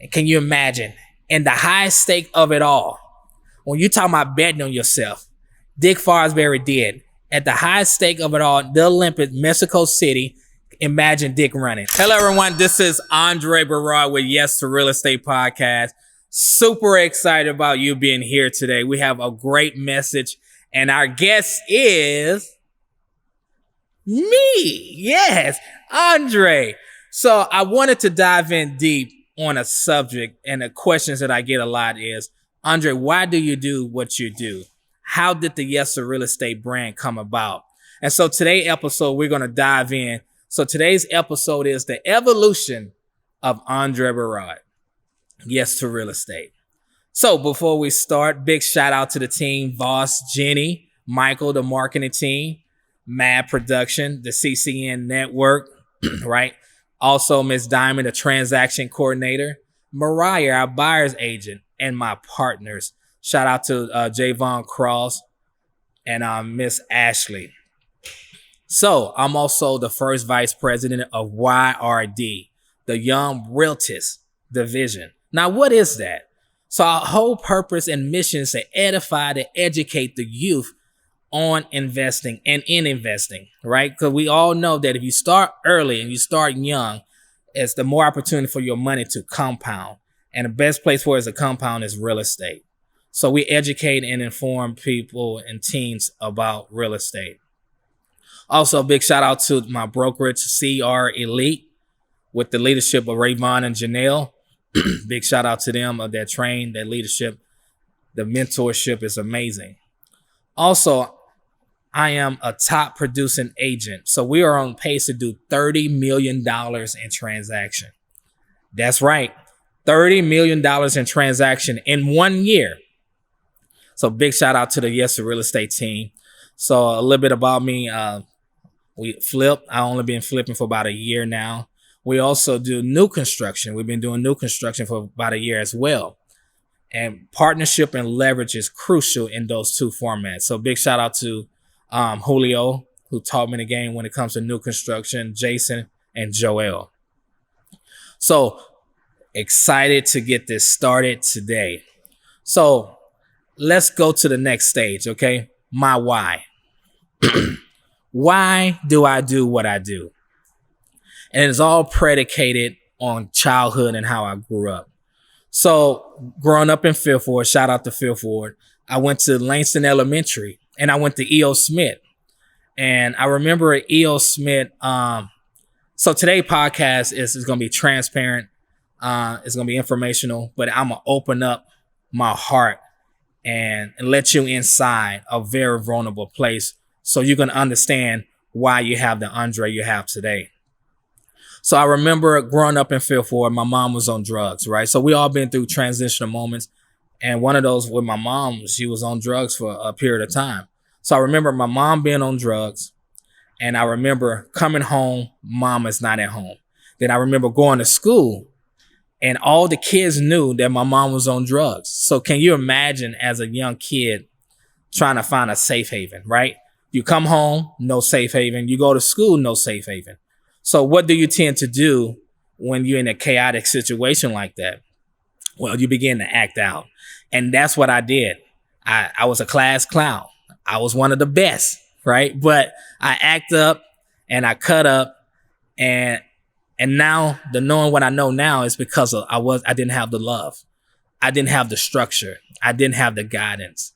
Can you imagine? And the highest stake of it all, when you talk about betting on yourself, Dick Forsberry did. At the highest stake of it all, the Olympics, Mexico City, imagine Dick running. Hello, everyone. This is Andre Beraud with Yes to Real Estate Podcast. Super excited about you being here today. We have a great message, and our guest is me. Yes, Andre. So I wanted to dive in deep on a subject, and the questions that I get a lot is, Andre, why do you do what you do? How did the Yes to Real Estate brand come about? And so today's episode, we're going to dive in. So today's episode is the evolution of Andre Beraud. Yes to Real Estate. So before we start, big shout out to the team, Voss, Jenny, Michael, the marketing team, Mad Production, the CCN Network, right? Also, Miss Diamond, the transaction coordinator, Mariah, our buyer's agent, and my partners. Shout out to Javon Cross and Miss Ashley. So I'm also the first vice president of YRD, the Young Realtors Division. Now, what is that? So our whole purpose and mission is to edify, to educate the youth on investing and in investing, right? Because we all know that if you start early and you start young, it's the more opportunity for your money to compound. And the best place for it to compound is real estate. So we educate and inform people and teens about real estate. Also, a big shout out to my brokerage, CR Elite, with the leadership of Rayvon and Janelle. Big shout out to them of their train, their leadership. The mentorship is amazing. Also, I am a top producing agent. So we are on pace to do $30 million in transaction. That's right. $30 million in transaction in 1 year. So big shout out to the Yes to Real Estate team. So a little bit about me. We flip. I've only been flipping for about a year now. We also do new construction. We've been doing new construction for about a year as well. And partnership and leverage is crucial in those two formats. So big shout out to Julio, who taught me the game when it comes to new construction, Jason and Joel. So excited to get this started today. So let's go to the next stage, okay? My why. Why do I do what I do? And it's all predicated on childhood and how I grew up. So growing up in Fifth Ward, shout out to Fifth Ward, I went to Langston Elementary and I went to E.O. Smith. And I remember at E.O. Smith, so today's podcast is going to be transparent. It's going to be informational, but I'm going to open up my heart and let you inside a very vulnerable place so you can understand why you have the Andre you have today. So I remember growing up in Fifth Ward, my mom was on drugs, right? So we all been through transitional moments. And one of those with my mom, she was on drugs for a period of time. So I remember my mom being on drugs. And I remember coming home, mom is not at home. Then I remember going to school and all the kids knew that my mom was on drugs. So can you imagine as a young kid trying to find a safe haven, right? You come home, no safe haven. You go to school, no safe haven. So what do you tend to do when you're in a chaotic situation like that? Well, you begin to act out. And that's what I did. I was a class clown. I was one of the best, right? But I act up and I cut up. And now the knowing what I know now is because I didn't have the love. I didn't have the structure. I didn't have the guidance.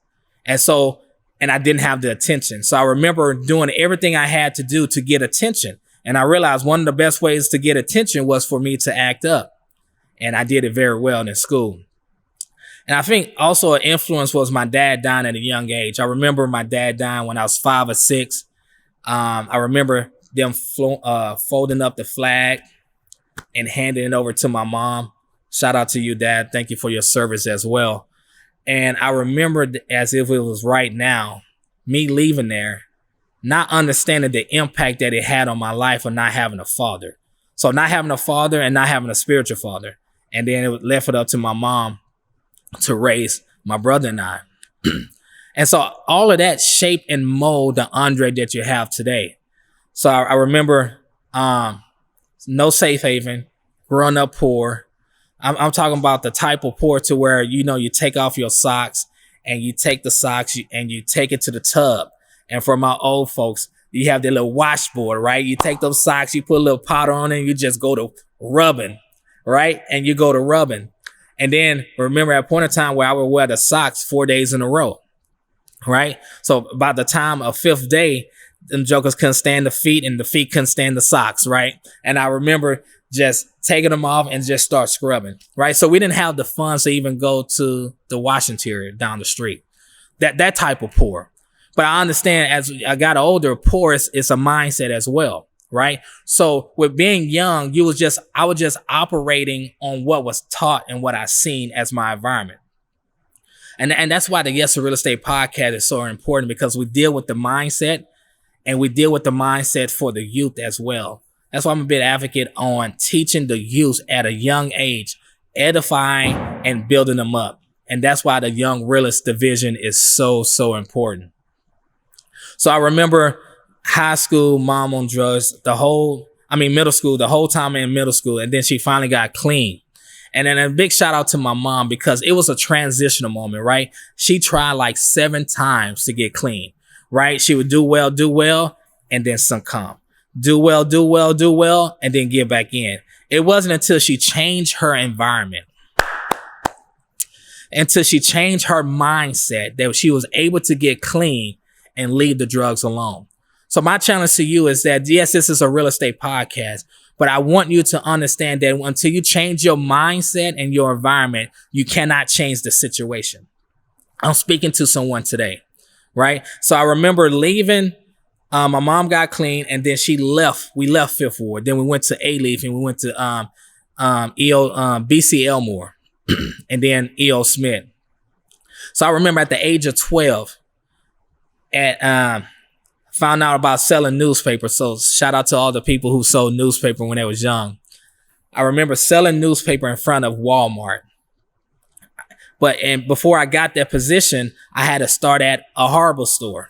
And I didn't have the attention. So I remember doing everything I had to do to get attention. And I realized one of the best ways to get attention was for me to act up. And I did it very well in school. And I think also an influence was my dad dying at a young age. I remember my dad dying when I was 5 or 6. I remember them folding up the flag and handing it over to my mom. Shout out to you, Dad. Thank you for your service as well. And I remember as if it was right now, me leaving there, not understanding the impact that it had on my life of not having a father. So not having a father and not having a spiritual father. And then it left it up to my mom to raise my brother and I. And so all of that shaped and mold the Andre that you have today. So I remember no safe haven, growing up poor, I'm talking about the type of poor to where, you take off your socks and you take the socks and you take it to the tub. And for my old folks, you have the little washboard, right? You take those socks, you put a little powder on it, and you just go to rubbing, right? And you go to rubbing. And then remember at a point in time where I would wear the socks 4 days in a row, right? So by the time of fifth day, them jokers couldn't stand the feet and the feet couldn't stand the socks, right? And I remember just taking them off and just start scrubbing, right? So we didn't have the funds to even go to the wash interior down the street. That type of poor. But I understand as I got older, poor is a mindset as well, right? So with being young, I was just operating on what was taught and what I seen as my environment. And that's why the Yes to Real Estate podcast is so important, because we deal with the mindset, and we deal with the mindset for the youth as well. That's why I'm a big advocate on teaching the youth at a young age, edifying and building them up. And that's why the Young Realist division is so, so important. So I remember high school, mom on drugs, middle school, the whole time in middle school. And then she finally got clean. And then a big shout out to my mom, because it was a transitional moment, right? She tried like 7 times to get clean, right? She would do well, and then succumb. Do well, and then get back in. It wasn't until she changed her environment, until she changed her mindset, that she was able to get clean and leave the drugs alone. So my challenge to you is that, yes, this is a real estate podcast, but I want you to understand that until you change your mindset and your environment, you cannot change the situation. I'm speaking to someone today, right? So I remember leaving. My mom got clean, and then she left. We left Fifth Ward. Then we went to A-Leaf, and we went to BC Elmore, and then E.O. Smith. So I remember at the age of 12, found out about selling newspapers. So shout out to all the people who sold newspaper when they was young. I remember selling newspaper in front of Walmart. And before I got that position, I had to start at a hardware store.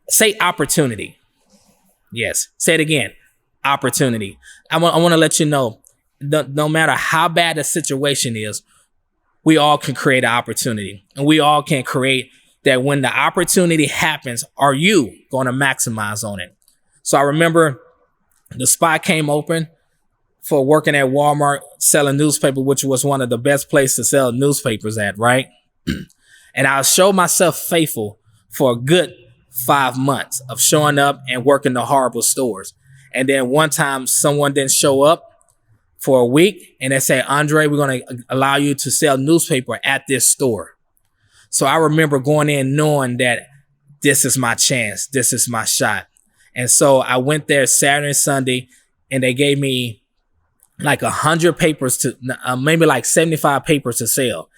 Say opportunity. Yes. Say it again. Opportunity. I want to let you know, no matter how bad the situation is, we all can create an opportunity, and we all can create that. When the opportunity happens, are you going to maximize on it? So I remember the spot came open for working at Walmart selling newspaper, which was one of the best places to sell newspapers at, right? And I showed myself faithful for a good 5 months of showing up and working the horrible stores. And then one time someone didn't show up for a week, and they said, Andre, we're going to allow you to sell newspaper at this store. So I remember going in knowing that this is my chance. This is my shot. And so I went there Saturday and Sunday, and they gave me like 100 papers to maybe like 75 papers to sell.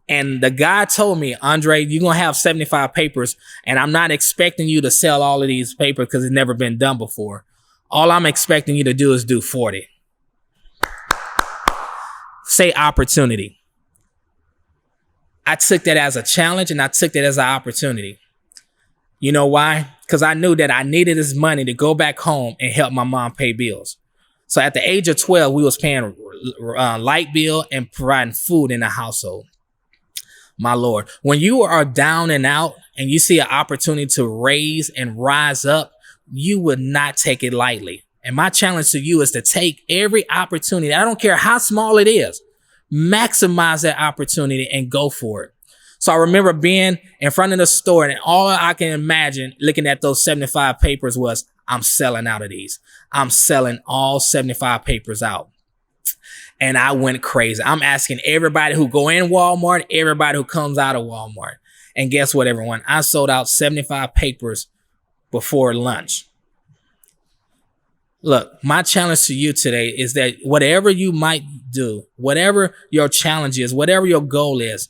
And the guy told me, Andre, you're going to have 75 papers, and I'm not expecting you to sell all of these papers because it's never been done before. All I'm expecting you to do is do 40. Say opportunity. I took that as a challenge, and I took that as an opportunity. You know why? Because I knew that I needed this money to go back home and help my mom pay bills. So at the age of 12, we was paying light bill and providing food in the household. My Lord, when you are down and out and you see an opportunity to raise and rise up, you would not take it lightly. And my challenge to you is to take every opportunity. I don't care how small it is. Maximize that opportunity and go for it. So I remember being in front of the store, and all I can imagine looking at those 75 papers was, I'm selling out of these. I'm selling all 75 papers out. And I went crazy. I'm asking everybody who go in Walmart, everybody who comes out of Walmart. And guess what, everyone? I sold out 75 papers before lunch. Look, my challenge to you today is that whatever you might do, whatever your challenge is, whatever your goal is,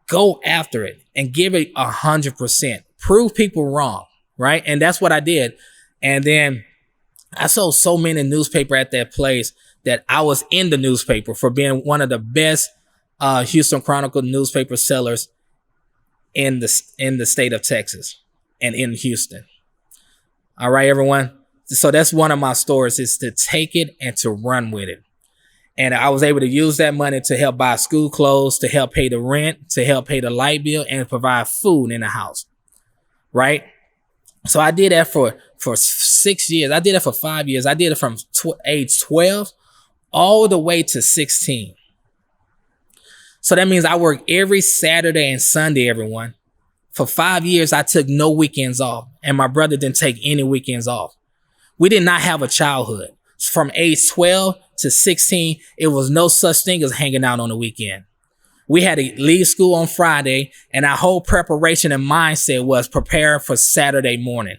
go after it and give it 100%. Prove people wrong, right? And that's what I did. And then I sold so many newspaper at that place that I was in the newspaper for being one of the best Houston Chronicle newspaper sellers in the state of Texas and in Houston. All right, everyone. So that's one of my stories, is to take it and to run with it. And I was able to use that money to help buy school clothes, to help pay the rent, to help pay the light bill, and provide food in the house. Right? So I did that for 6 years. I did it for 5 years. I did it from age 12 all the way to 16. So that means I worked every Saturday and Sunday, everyone. For 5 years, I took no weekends off, and my brother didn't take any weekends off. We did not have a childhood. From age 12 to 16, it was no such thing as hanging out on the weekend. We had to leave school on Friday, and our whole preparation and mindset was prepare for Saturday morning.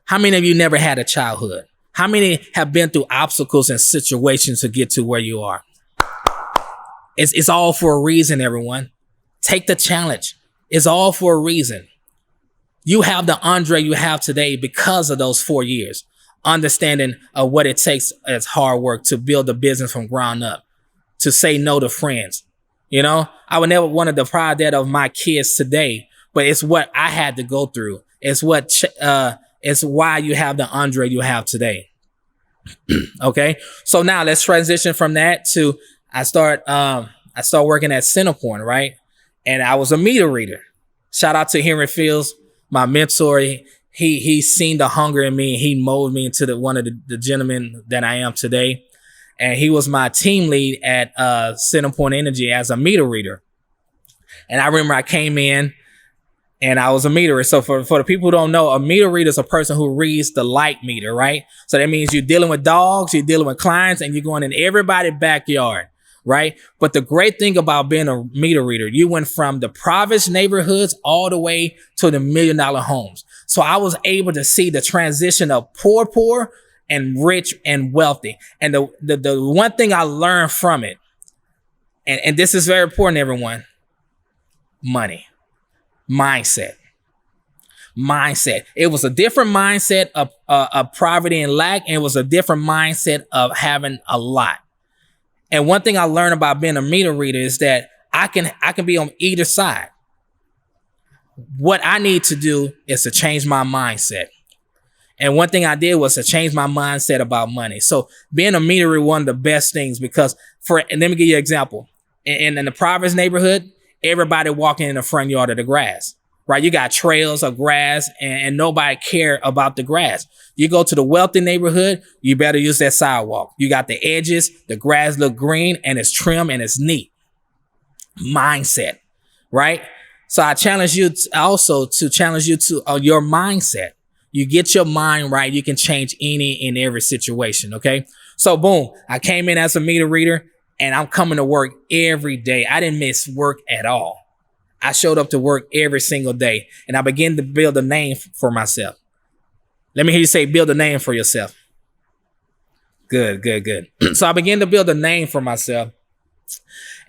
How many of you never had a childhood? How many have been through obstacles and situations to get to where you are? It's all for a reason, everyone. Take the challenge. It's all for a reason. You have the Andre you have today because of those 4 years. Understanding of what it takes as hard work to build a business from ground up, to say no to friends. You know, I would never want to deprive that of my kids today, but it's what I had to go through. It's why you have the Andre you have today. Okay. So now let's transition from that to, I start working at Centerpoint, right? And I was a meter reader. Shout out to Henry Fields, my mentor. He seen the hunger in me. He molded me into one of the gentlemen that I am today. And he was my team lead at Centerpoint Energy as a meter reader. And I remember I came in and I was a meter reader. So for the people who don't know, a meter reader is a person who reads the light meter, right? So that means you're dealing with dogs, you're dealing with clients, and you're going in everybody's backyard, right? But the great thing about being a meter reader, you went from the province neighborhoods all the way to the $1 million homes. So I was able to see the transition of poor and rich and wealthy. And the one thing I learned from it, and this is very important, everyone, money, mindset. It was a different mindset of poverty and lack, and it was a different mindset of having a lot. And one thing I learned about being a meter reader is that I can be on either side. What I need to do is to change my mindset. And one thing I did was to change my mindset about money. So being a meter reader, one of the best things, because and let me give you an example. In the Providence neighborhood, everybody walking in the front yard of the grass, right? You got trails of grass and nobody care about the grass. You go to the wealthy neighborhood, you better use that sidewalk. You got the edges, the grass look green and it's trim and it's neat. Mindset, right? So I challenge you to your mindset. You get your mind right, you can change any and every situation, okay? So boom, I came in as a meter reader and I'm coming to work every day. I didn't miss work at all. I showed up to work every single day and I began to build a name for myself. Let me hear you say, build a name for yourself. Good. So I began to build a name for myself.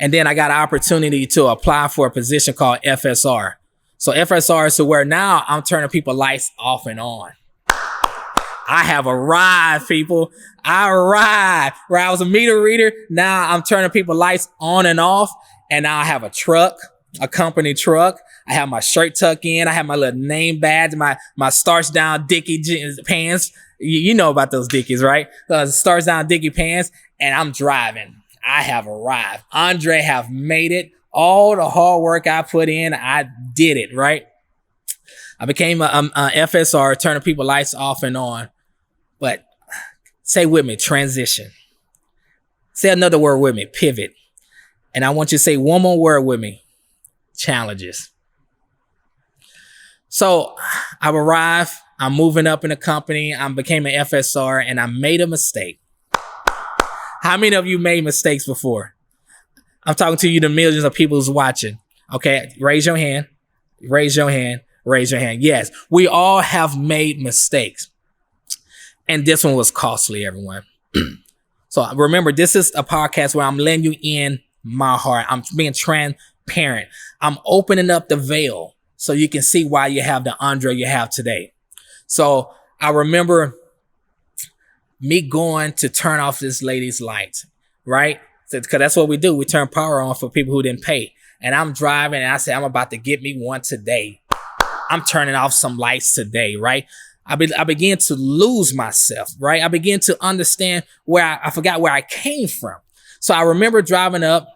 And then I got an opportunity to apply for a position called FSR. So FSR is to where now I'm turning people lights off and on. I have arrived, people. I arrived. Where I was a meter reader, now I'm turning people lights on and off. And now I have a truck, a company truck. I have my shirt tucked in. I have my little name badge, my starched down Dickie pants. You know about those Dickies, right? Starched down Dickie pants. And I'm driving. I have arrived. Andre have made it. All the hard work I put in, I did it, right? I became a FSR, turning people lights off and on. But say with me, transition. Say another word with me, pivot. And I want you to say one more word with me, challenges. So I've arrived. I'm moving up in the company. I became an FSR and I made a mistake. How many of you made mistakes before? I'm talking to you, the millions of people who's watching. Okay, raise your hand. Raise your hand. Raise your hand. Yes, we all have made mistakes. And this one was costly, everyone. So remember, this is a podcast where I'm letting you in my heart. I'm being transparent. I'm opening up the veil so you can see why you have the Andre you have today. So I remember me going to turn off this lady's lights, right? Because that's what we do. We turn power on for people who didn't pay. And I'm driving and I say, I'm about to get me one today. I'm turning off some lights today, right? I began to lose myself, right? I began to understand where I forgot where I came from. So I remember driving up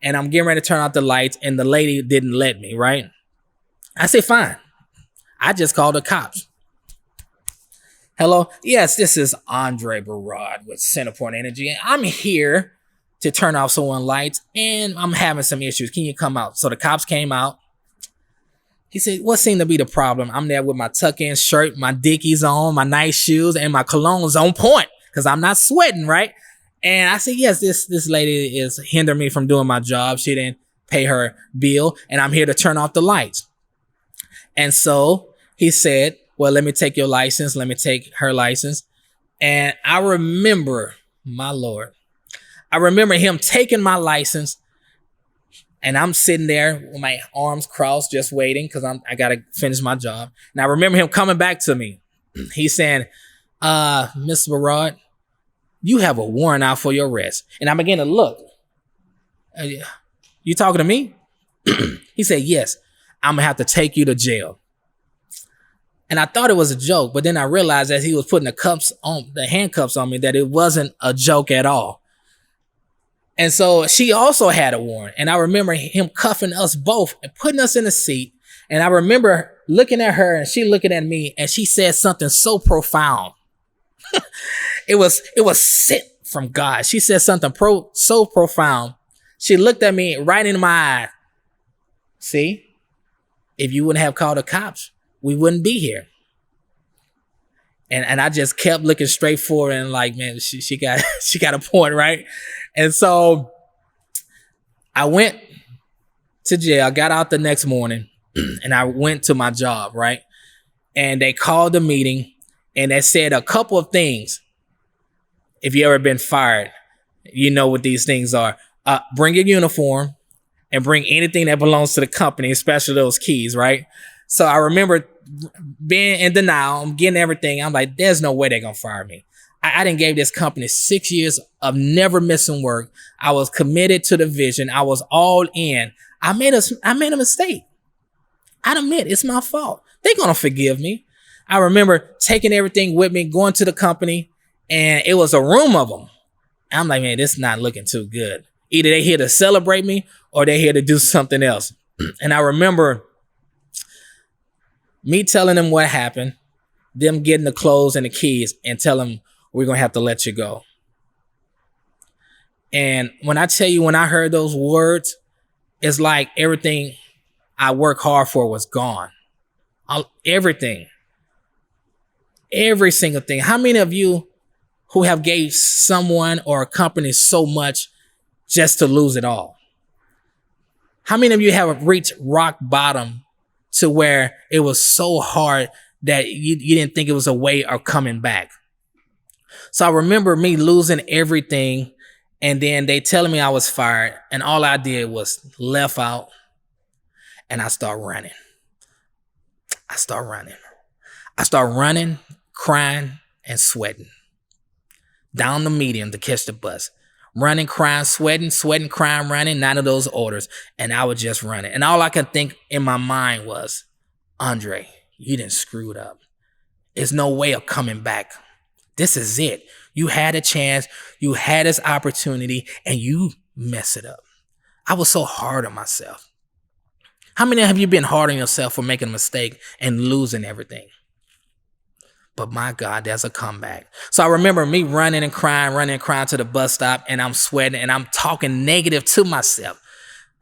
and I'm getting ready to turn out the lights and the lady didn't let me, right? I said, fine. I just called the cops. Hello? Yes, this is Andre Beraud with Centerpoint Energy. And I'm here to turn off someone's lights and I'm having some issues. Can you come out? So the cops came out. He said, what seemed to be the problem? I'm there with my tuck-in shirt, my Dickies on, my nice shoes, and my cologne's on point because I'm not sweating, right? And I said, yes, this lady is hindering me from doing my job. She didn't pay her bill, and I'm here to turn off the lights. And so he said, well, let me take your license. Let me take her license. And I remember, my Lord, I remember him taking my license. And I'm sitting there with my arms crossed, just waiting because I got to finish my job. And I remember him coming back to me. He's saying, Mr. Beraud, you have a warrant out for your arrest. And I began to look. You talking to me? He said, yes, I'm going to have to take you to jail. And I thought it was a joke, but then I realized as he was putting the handcuffs on me that it wasn't a joke at all. And so she also had a warrant. And I remember him cuffing us both and putting us in a seat. And I remember looking at her and she looking at me and she said something so profound. It was sent from God. She said something so profound. She looked at me right in my eye. See, if you wouldn't have called the cops, we wouldn't be here. And I just kept looking straight forward and like, man, she got a point, right? And so I went to jail, got out the next morning, and I went to my job, right? And they called a meeting and they said a couple of things. If you ever been fired, you know what these things are. Bring your uniform and bring anything that belongs to the company, especially those keys, right? So I remember being in denial. I'm getting everything. I'm like, there's no way they're going to fire me. I done gave this company 6 years of never missing work. I was committed to the vision. I was all in. I made a mistake. I admit it's my fault. They're going to forgive me. I remember taking everything with me, going to the company, and it was a room of them. I'm like, man, this is not looking too good. Either they're here to celebrate me or they're here to do something else. And I remember me telling them what happened, them getting the clothes and the keys and telling them we're going to have to let you go. And when I tell you, when I heard those words, it's like everything I worked hard for was gone. Everything. Every single thing. How many of you who have gave someone or a company so much just to lose it all? How many of you have reached rock bottom to where it was so hard that you didn't think it was a way of coming back? So I remember me losing everything and then they telling me I was fired and all I did was left out and I start running. I start running, crying and sweating down the median to catch the bus. Running, crying, sweating, crying, running, none of those orders. And I was just running. And all I could think in my mind was, Andre, you done screwed up. There's no way of coming back. This is it. You had a chance. You had this opportunity and you mess it up. I was so hard on myself. How many have you been hard on yourself for making a mistake and losing everything? But my God, there's a comeback. So I remember me running and crying to the bus stop and I'm sweating and I'm talking negative to myself.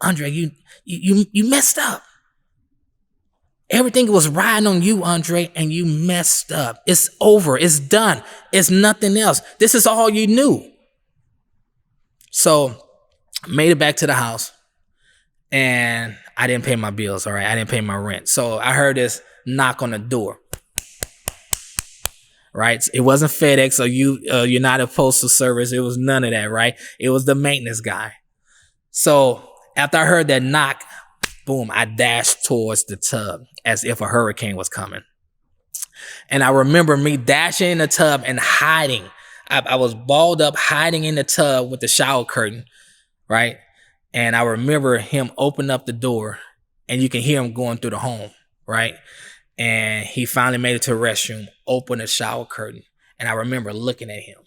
Andre, you messed up. Everything was riding on you, Andre, and you messed up. It's over. It's done. It's nothing else. This is all you knew. So I made it back to the house and I didn't pay my bills, all right? I didn't pay my rent. So I heard this knock on the door. Right? It wasn't FedEx or United Postal Service. It was none of that, right? It was the maintenance guy. So after I heard that knock, boom, I dashed towards the tub as if a hurricane was coming. And I remember me dashing in the tub and hiding. I was balled up, hiding in the tub with the shower curtain, right? And I remember him open up the door and you can hear him going through the home, right? And he finally made it to the restroom, opened the shower curtain. And I remember looking at him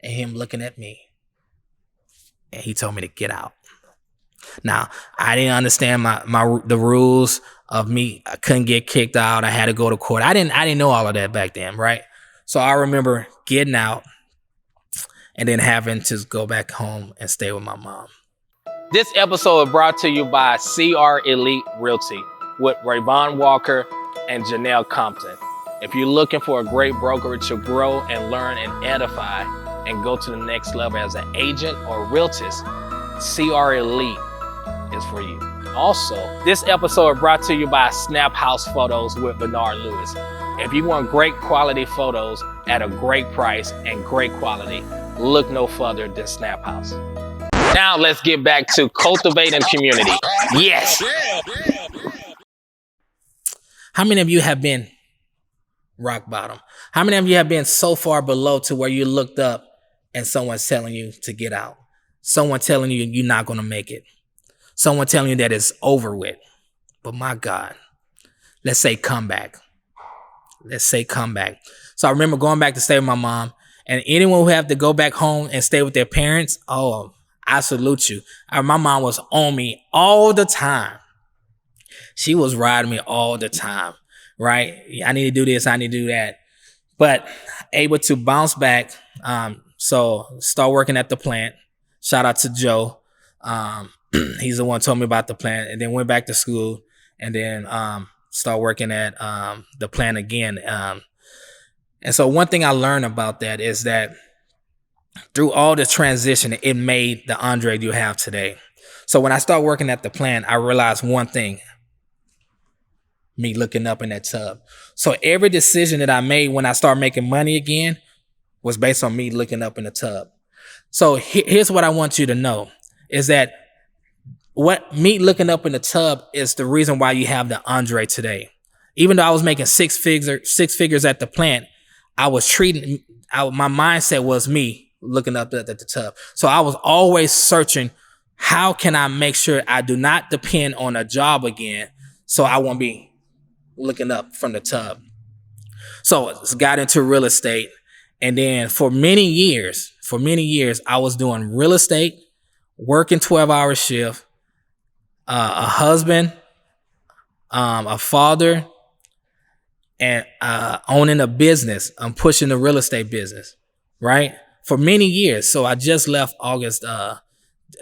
and him looking at me. And he told me to get out. Now, I didn't understand the rules of me. I couldn't get kicked out. I had to go to court. I didn't know all of that back then, right? So I remember getting out and then having to go back home and stay with my mom. This episode is brought to you by CR Elite Realty with Rayvon Walker and Janelle Compton. If you're looking for a great brokerage to grow and learn and edify and go to the next level as an agent or realtist, CR Elite is for you. Also, this episode is brought to you by Snap House Photos with Bernard Lewis. If you want great quality photos at a great price and great quality, look no further than Snap House. Now let's get back to cultivating community. Yes. How many of you have been rock bottom? How many of you have been so far below to where you looked up and someone's telling you to get out? Someone telling you you're not going to make it. Someone telling you that it's over with. But my God, let's say come back. Let's say come back. So I remember going back to stay with my mom, and anyone who have to go back home and stay with their parents, oh, I salute you. My mom was on me all the time. She was riding me all the time, right? I need to do this. I need to do that. But able to bounce back. So start working at the plant. Shout out to Joe. He's the one who told me about the plant, and then went back to school, and then start working at the plant again. And so one thing I learned about that is that through all the transition, it made the Andre you have today. So when I started working at the plant, I realized one thing, me looking up in that tub. So every decision that I made when I started making money again was based on me looking up in the tub. So here's what I want you to know is that what me looking up in the tub is the reason why you have the Andre today. Even though I was making six figures at the plant, I was my mindset was me looking up at the tub. So I was always searching, how can I make sure I do not depend on a job again so I won't be looking up from the tub. So I got into real estate. And then for many years, I was doing real estate, working 12-hour shift, a husband, a father, and owning a business. I'm pushing the real estate business, right? For many years. So I just left August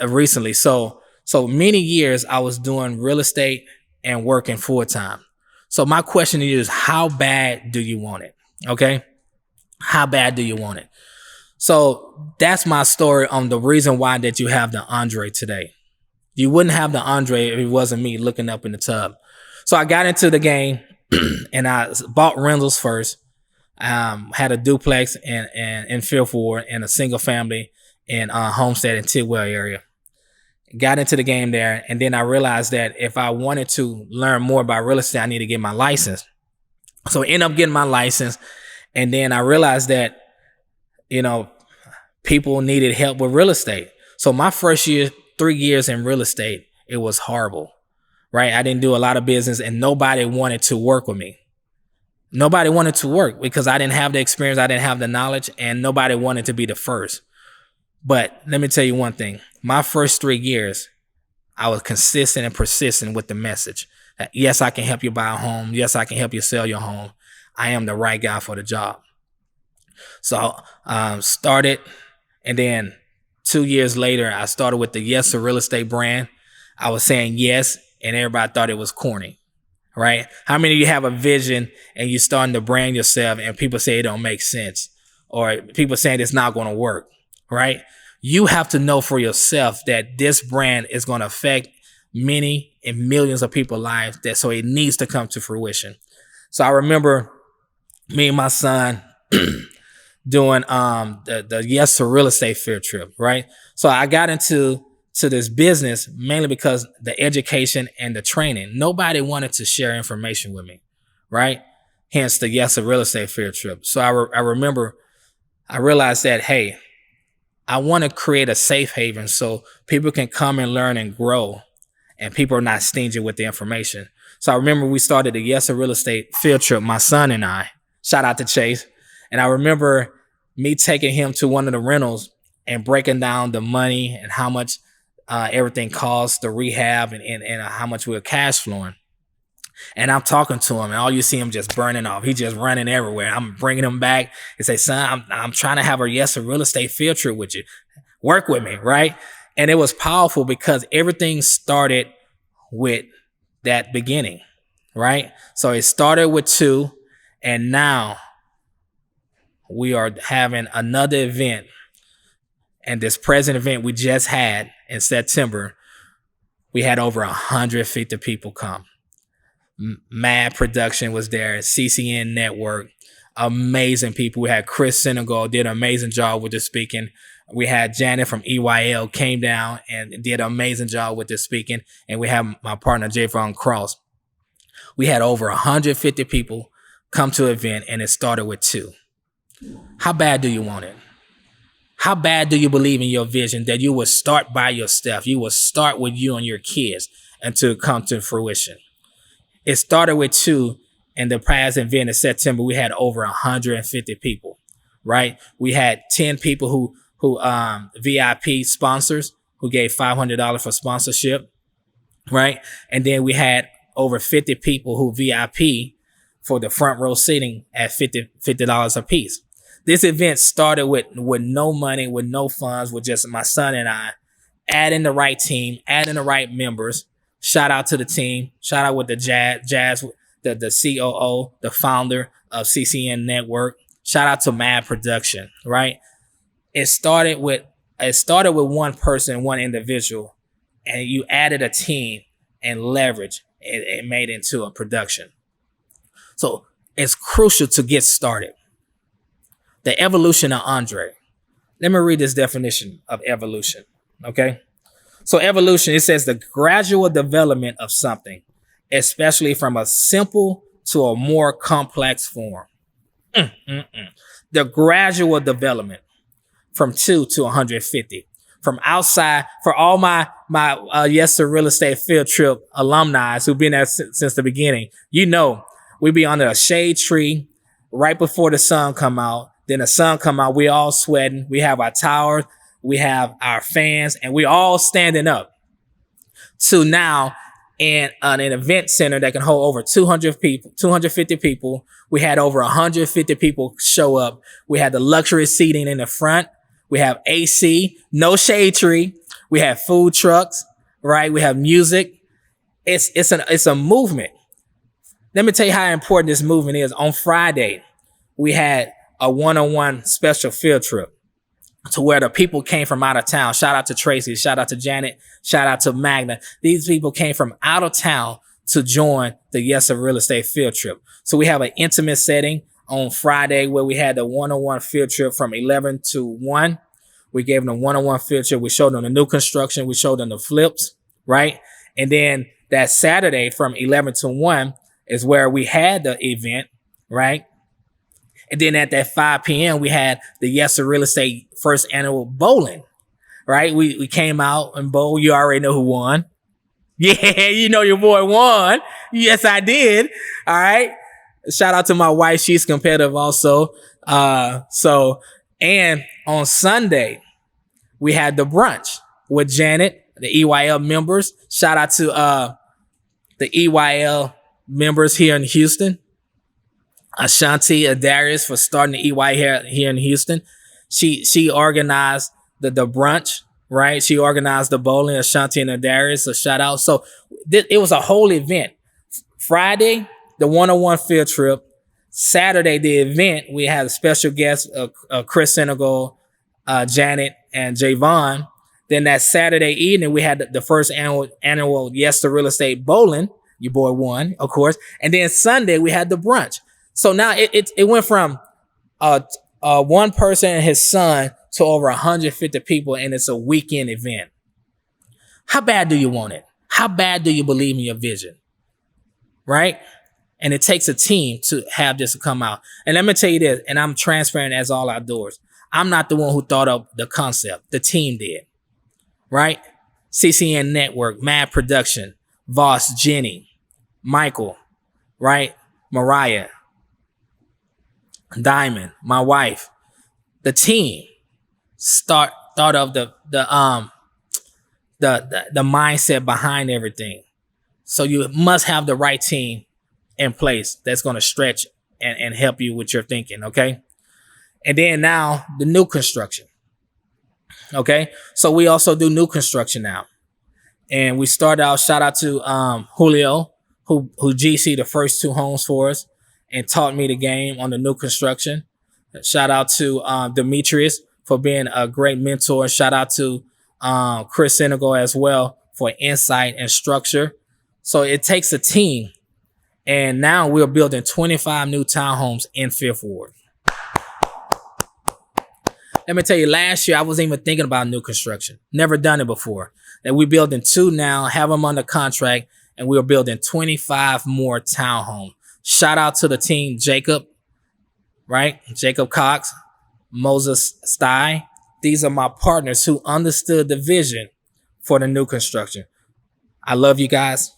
recently. So many years I was doing real estate and working full time. So my question to you is, how bad do you want it? Okay? How bad do you want it? So that's my story on the reason why that you have the Andre today. You wouldn't have the Andre if it wasn't me looking up in the tub. So I got into the game and I bought rentals first. Had a duplex in Fifth Ward and a single family in Homestead and Tidwell area. Got into the game there, and then I realized that if I wanted to learn more about real estate, I need to get my license. So I ended up getting my license, and then I realized that, people needed help with real estate. So my first 3 years in real estate, it was horrible, right? I didn't do a lot of business, and nobody wanted to work with me. Nobody wanted to work because I didn't have the experience, I didn't have the knowledge, and nobody wanted to be the first. But let me tell you one thing. My first 3 years, I was consistent and persistent with the message. Yes, I can help you buy a home. Yes, I can help you sell your home. I am the right guy for the job. So started, and then 2 years later, I started with the Yes to Real Estate brand. I was saying yes, and everybody thought it was corny, right? How many of you have a vision and you're starting to brand yourself and people say it don't make sense, or people saying it's not going to work, right? You have to know for yourself that this brand is going to affect many and millions of people's lives, so it needs to come to fruition. So I remember me and my son doing the Yes to Real Estate field trip, right? So I got into this business mainly because the education and the training. Nobody wanted to share information with me, right? Hence the Yes to Real Estate field trip. So I realized that, hey, I want to create a safe haven so people can come and learn and grow, and people are not stingy with the information. So I remember we started the Yes or Real Estate field trip, my son and I. Shout out to Chase. And I remember me taking him to one of the rentals and breaking down the money and how much everything costs, the rehab, and how much we were cash flowing. And I'm talking to him, and all you see him just burning off. He's just running everywhere. I'm bringing him back and say, son, I'm trying to have a Yes or Real Estate field trip with you. Work with me, right? And it was powerful because everything started with that beginning, right? So it started with 2, and now we are having another event. And this present event we just had in September, we had over 150 people come. Mad Production was there, CCN Network, amazing people. We had Chris Senegal, did an amazing job with the speaking. We had Janet from EYL came down and did an amazing job with the speaking. And we have my partner, Javon Cross. We had over 150 people come to the event, and it started with 2. How bad do you want it? How bad do you believe in your vision that you will start by yourself? You will start with you and your kids until it comes to fruition. It started with 2, and the past event in September, we had over 150 people, right? We had 10 people who VIP sponsors who gave $500 for sponsorship, right? And then we had over 50 people who VIP for the front row seating at $50 a piece. This event started with no money, with no funds, with just my son and I, adding the right team, adding the right members. Shout out to the team. Shout out with the Jazz, the COO, the founder of CCN Network. Shout out to Mad Production, right? It started with one person, one individual, and you added a team and leverage. It made it into a production. So it's crucial to get started. The evolution of Andre. Let me read this definition of evolution, okay? So evolution, it says the gradual development of something, especially from a simple to a more complex form. The gradual development from 2 to 150. From outside, for all my Yes to Real Estate field trip alumni who've been there since the beginning, we be under a shade tree right before the sun come out. Then the sun come out, we all sweating. We have our towers, we have our fans, and we all standing up. So now in an event center that can hold over 200 people, 250 people, we had over 150 people show up. We had the luxury seating in the front. We have AC, no shade tree. We have food trucks, right? We have music. It's a movement. Let me tell you how important this movement is. On Friday, we had a one-on-one special field trip to where the people came from out of town. Shout out to Tracy. Shout out to Janet. Shout out to Magna. These people came from out of town to join the Yes or Real Estate field trip. So we have an intimate setting on Friday where we had the one-on-one field trip from 11 to 1. We gave them a one-on-one field trip. We showed them the new construction. We showed them the flips, right? And then that Saturday from 11 to 1 is where we had the event, right? And then at that 5 p.m., we had the Yes or Real Estate first annual bowling, right? We came out and bowl. You already know who won. Yeah, you know your boy won. Yes, I did. All right. Shout out to my wife. She's competitive also. And on Sunday, we had the brunch with Janet, the EYL members. Shout out to the EYL members here in Houston. Ashanti Adarius for starting the EY here in Houston. She organized the brunch, right? She organized the bowling, Ashanti and Adarius. So shout out. So it was a whole event. Friday, the one-on-one field trip. Saturday, the event, we had a special guest, Chris Senegal, Janet, and Javon. Then that Saturday evening, we had the first annual Yes to Real Estate bowling. Your boy won, of course. And then Sunday, we had the brunch. So now it went from one person and his son to over 150 people, and it's a weekend event. How bad do you want it? How bad do you believe in your vision? Right? And it takes a team to have this come out. And let me tell you this, and I'm transparent as all outdoors. I'm not the one who thought of the concept. The team did. Right? CCN Network, Mad Production, Voss, Jenny, Michael, right? Mariah, Diamond, my wife, the team thought of the mindset behind everything. So you must have the right team in place that's going to stretch and help you with your thinking. Okay. And then now the new construction. Okay. So we also do new construction now. And we start out, shout out to Julio, who GC the first 2 homes for us and taught me the game on the new construction. Shout out to Demetrius for being a great mentor. Shout out to Chris Senegal as well for insight and structure. So it takes a team. And now we're building 25 new townhomes in Fifth Ward. Let me tell you, last year I wasn't even thinking about new construction. Never done it before. And we're building 2 now, have them under contract, and we're building 25 more townhomes. Shout out to the team, Jacob, right? Jacob Cox, Moses Stye. These are my partners who understood the vision for the new construction. I love you guys.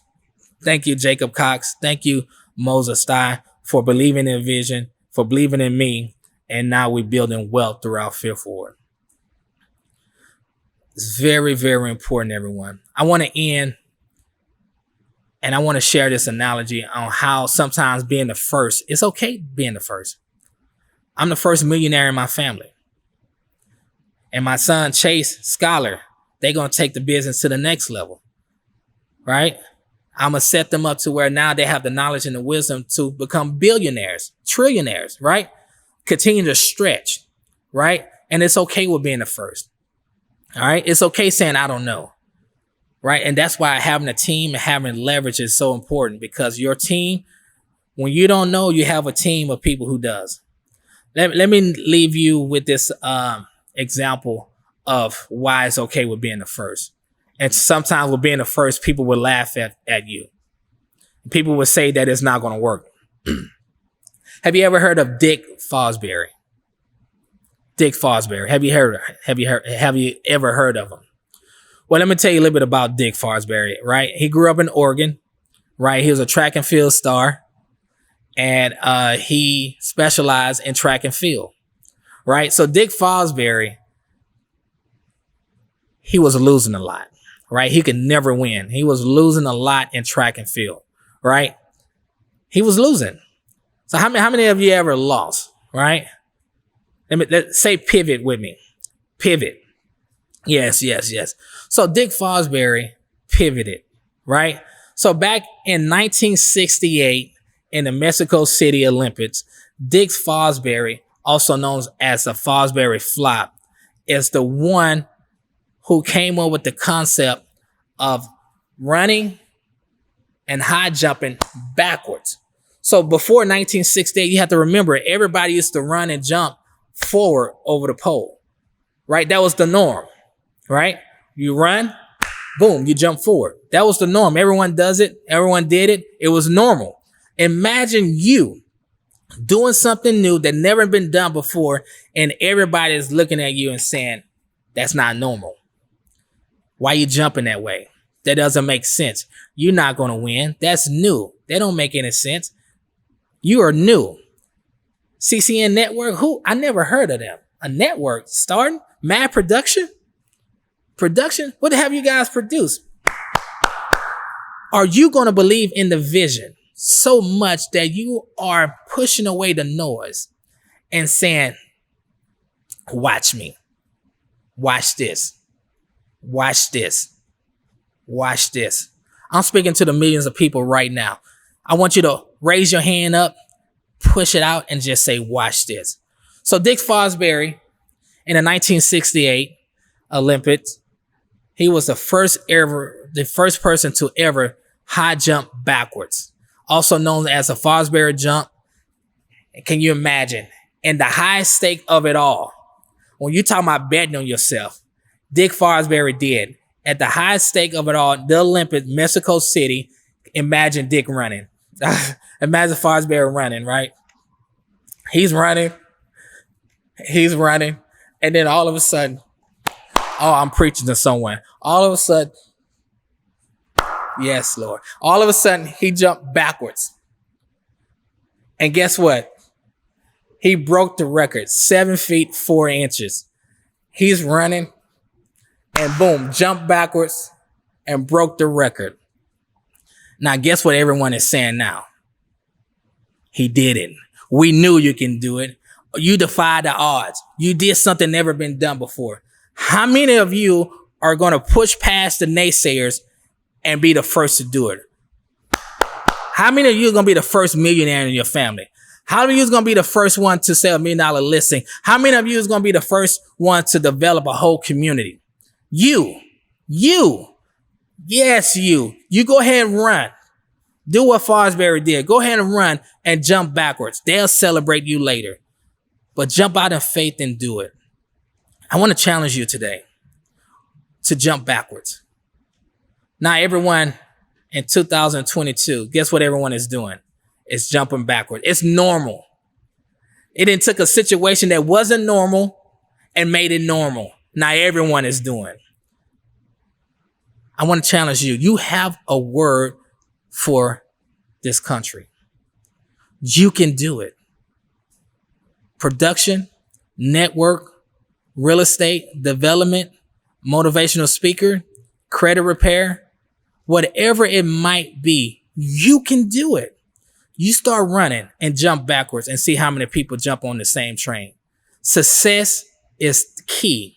Thank you, Jacob Cox. Thank you, Moses Stye, for believing in vision, for believing in me. And now we're building wealth throughout Fifth Ward. It's very, very important, everyone. I want to end and I want to share this analogy on how sometimes being the first, it's okay being the first. I'm the first millionaire in my family. And my son, Chase, Scholar, they're going to take the business to the next level, right? I'm going to set them up to where now they have the knowledge and the wisdom to become billionaires, trillionaires, right? Continue to stretch, right? And it's okay with being the first. All right. It's okay saying, I don't know. Right. And that's why having a team and having leverage is so important, because your team, when you don't know, you have a team of people who does. Let me leave you with this example of why it's okay with being the first. And sometimes with being the first, people will laugh at you. People will say that it's not going to work. Have you ever heard of Dick Fosbury? Dick Fosbury. Have you ever heard of him? Well, let me tell you a little bit about Dick Fosbury, right? He grew up in Oregon, right? He was a track and field star, and he specialized in track and field, right? So Dick Fosbury, he was losing a lot, right? He could never win. He was losing a lot in track and field, right? He was losing. So how many of you ever lost, right? Let's say pivot with me. Pivot. Yes. So Dick Fosbury pivoted, right? So back in 1968 in the Mexico City Olympics, Dick Fosbury, also known as the Fosbury Flop, is the one who came up with the concept of running and high jumping backwards. So before 1968, you have to remember, everybody used to run and jump forward over the pole, right? That was the norm, right? You run, boom, you jump forward. That was the norm. Everyone does it. Everyone did it. It was normal. Imagine you doing something new that never been done before, and everybody is looking at you and saying, that's not normal. Why are you jumping that way? That doesn't make sense. You're not going to win. That's new. That don't make any sense. You are new. CCN Network, who? I never heard of them. A network starting? Mad Production? Production? What have you guys produced? Are you going to believe in the vision so much that you are pushing away the noise and saying, watch me. Watch this. Watch this. Watch this. I'm speaking to the millions of people right now. I want you to raise your hand up, push it out, and just say, watch this. So Dick Fosbury in the 1968 Olympics, he was the first person to ever high jump backwards, also known as a Fosbury jump. Can you imagine? And the highest stake of it all, when you talk about betting on yourself, Dick Fosbury did. At the highest stake of it all, the Olympics, Mexico City, imagine Dick running. Imagine Fosbury running, right? He's running. And then all of a sudden, oh, I'm preaching to someone. All of a sudden, Yes, Lord. All of a sudden, he jumped backwards. And guess what? He broke the record, 7 feet, 4 inches. He's running and boom, jumped backwards and broke the record. Now, guess what everyone is saying now? He did it. We knew you can do it. You defied the odds. You did something never been done before. How many of you are going to push past the naysayers and be the first to do it? How many of you are going to be the first millionaire in your family? How many of you is going to be the first one to sell $1 million listing? How many of you is going to be the first one to develop a whole community? You. Yes, you. You go ahead and run. Do what Fosbury did. Go ahead and run and jump backwards. They'll celebrate you later. But jump out in faith and do it. I want to challenge you today to jump backwards. Now, everyone in 2022, guess what everyone is doing? It's jumping backward. It's normal. It then took a situation that wasn't normal and made it normal. Now everyone is doing. I want to challenge you. You have a word for this country. You can do it. Production, network, real estate, development, motivational speaker, credit repair, whatever it might be, you can do it. You start running and jump backwards and see how many people jump on the same train. Success is key.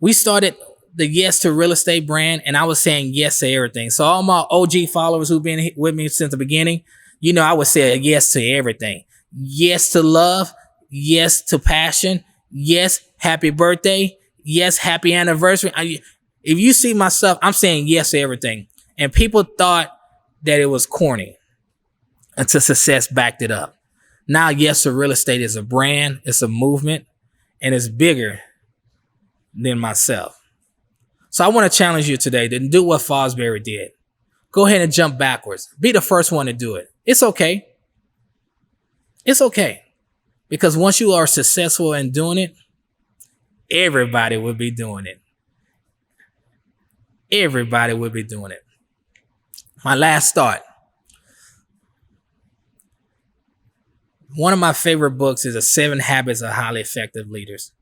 We started the Yes to Real Estate brand, and I was saying yes to everything. So all my OG followers who've been with me since the beginning, you know, I would say yes to everything. Yes to love. Yes to passion. Yes, happy birthday. Yes, happy anniversary. If you see my stuff, I'm saying yes to everything. And people thought that it was corny until success backed it up. Now, Yes to Real Estate is a brand, it's a movement, and it's bigger than myself. So I want to challenge you today to do what Fosbury did. Go ahead and jump backwards. Be the first one to do it. It's okay. It's okay. Because once you are successful in doing it, everybody will be doing it. Everybody will be doing it. My last thought. One of my favorite books is The 7 Habits of Highly Effective Leaders.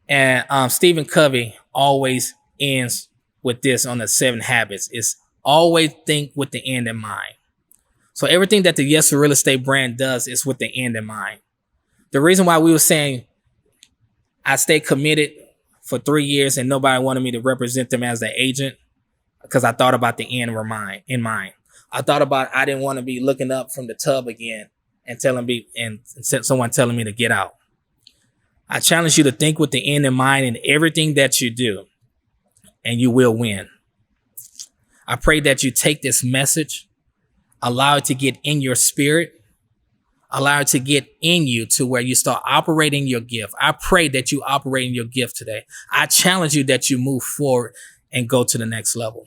And Stephen Covey always ends with this on the 7 habits. It's always think with the end in mind. So everything that the Yes to Real Estate brand does is with the end in mind. The reason why we were saying I stayed committed for 3 years and nobody wanted me to represent them as the agent, because I thought about the end in mind. I thought about I didn't want to be looking up from the tub again and someone telling me to get out. I challenge you to think with the end in mind in everything that you do, and you will win. I pray that you take this message, allow it to get in your spirit, allow it to get in you to where you start operating your gift. I pray that you operate in your gift today. I challenge you that you move forward and go to the next level.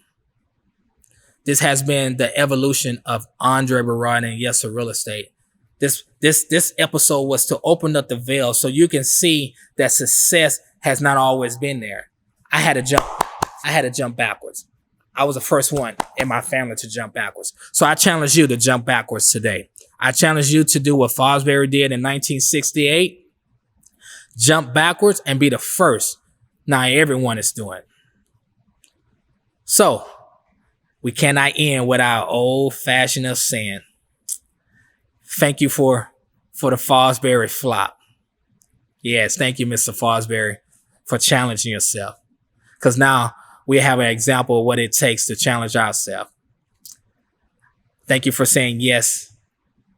This has been the evolution of Andre Beraud and Yes to Real Estate. This episode was to open up the veil so you can see that success has not always been there. I had to jump backwards. I was the first one in my family to jump backwards. So I challenge you to jump backwards today. I challenge you to do what Fosbury did in 1968. Jump backwards and be the first. Now everyone is doing. So we cannot end with our old-fashioned of saying, thank you for the Fosbury flop. Yes, thank you, Mr. Fosbury, for challenging yourself. Because now we have an example of what it takes to challenge ourselves. Thank you for saying yes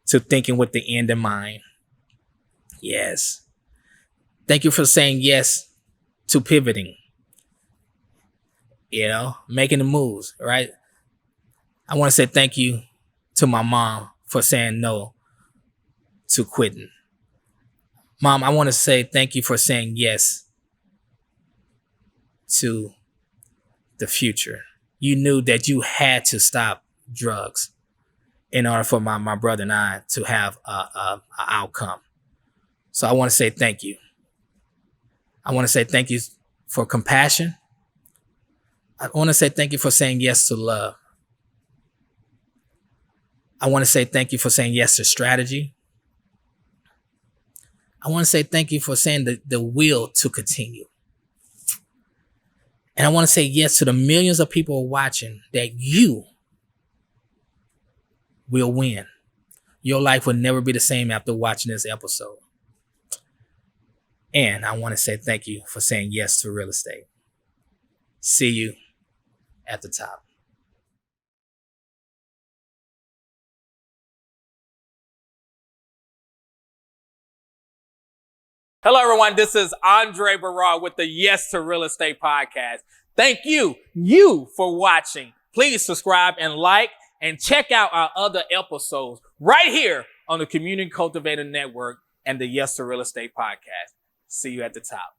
to thinking with the end in mind. Yes. Thank you for saying yes to pivoting. You know, making the moves, right? I want to say thank you to my mom for saying no to quitting. Mom, I want to say thank you for saying yes to the future. You knew that you had to stop drugs in order for my brother and I to have a outcome. So I want to say thank you. I want to say thank you for compassion. I want to say thank you for saying yes to love. I want to say thank you for saying yes to strategy. I want to say thank you for saying the will to continue. And I want to say yes to the millions of people watching that you will win. Your life will never be the same after watching this episode. And I want to say thank you for saying yes to real estate. See you at the top. Hello, everyone. This is Andre Beraud with the Yes to Real Estate podcast. Thank you for watching. Please subscribe and like and check out our other episodes right here on the Community Cultivator Network and the Yes to Real Estate podcast. See you at the top.